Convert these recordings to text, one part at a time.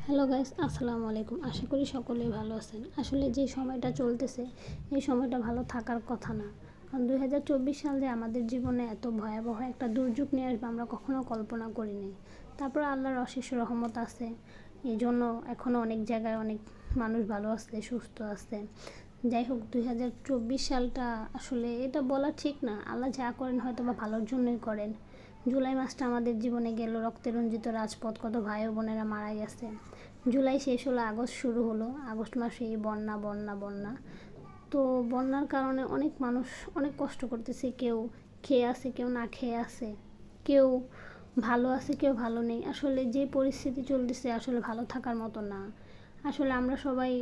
Hello guys, আসসালামু আলাইকুম। আশা করি সকলেই ভালো আছেন। আসলে যে সময়টা চলতেছে এই সময়টা ভালো থাকার কথা না, কারণ 2024 সাল যে আমাদের জীবনে এত ভয়াবহ একটা দুর্যোগ নিয়ে আসবে আমরা কখনো কল্পনা করিনি। তারপর আল্লাহর অশেষ রহমত আছে, এই জন্য এখনও অনেক জায়গায় অনেক মানুষ ভালো আছে, সুস্থ আছে। যাই হোক, 2024 সালটা আসলে এটা বলা ঠিক না, আল্লাহ যা করেন হয়তো বা ভালোর জন্যই করেন। জুলাই মাসটা আমাদের জীবনে গেল, রক্তে রঞ্জিত রাজপথ, কত ভাই ও বোনেরা মারা গেছে। জুলাই শেষ হলো, আগস্ট শুরু হলো, আগস্ট মাসে এই বন্যা বন্যা বন্যা। তো বন্যার কারণে অনেক মানুষ অনেক কষ্ট করতেছে, কেউ খেয়ে আছে, কেউ না খেয়ে আছে, কেউ ভালো আছে, কেউ ভালো নেই। আসলে যে পরিস্থিতি চলতেছে আসলে ভালো থাকার মতো না। আসলে আমরা সবাই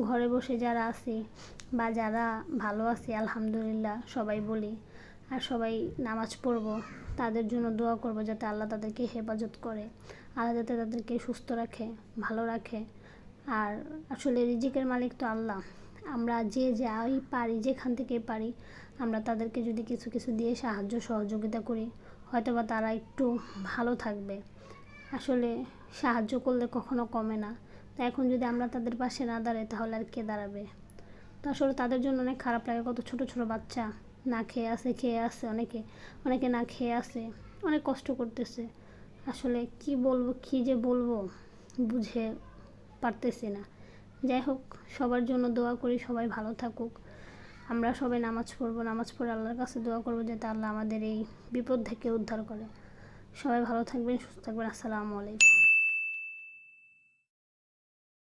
ঘরে বসে যারা আছি বা যারা ভালো আছি আলহামদুলিল্লাহ সবাই বলি, আর সবাই নামাজ পড়ব, তাদের জন্য দোয়া করব যাতে আল্লাহ তাদেরকে হেফাজত করে, আল্লাহ যাতে তাদেরকে সুস্থ রাখে, ভালো রাখে। আর আসলে রিজিকের মালিক তো আল্লাহ। আমরা যে যাই পারি, যেখান থেকে পারি, আমরা তাদেরকে যদি কিছু কিছু দিয়ে সাহায্য সহযোগিতা করি, হয়তো বা তারা একটু ভালো থাকবে। আসলে সাহায্য করলে কখনো কমে না। তো এখন যদি আমরা তাদের পাশে না দাঁড়াই তাহলে আর কে দাঁড়াবে? তো আসলে তাদের জন্য অনেক খারাপ লাগে, কত ছোট ছোট বাচ্চা না খেয়ে আছে, খেয়ে আছে, অনেকে অনেকে না খেয়ে আছে, অনেক কষ্ট করতেছে। আসলে কি বলবো, কি যে বলবো বুঝে পারতেছি না। যাই হোক, সবার জন্য দোয়া করি, সবাই ভালো থাকুক। আমরা সবাই নামাজ পড়বো, নামাজ পড়ে আল্লাহর কাছে দোয়া করবো যাতে আল্লাহ আমাদের এই বিপদ থেকে উদ্ধার করে। সবাই ভালো থাকবেন, সুস্থ থাকবেন। আসসালামু আলাইকুম।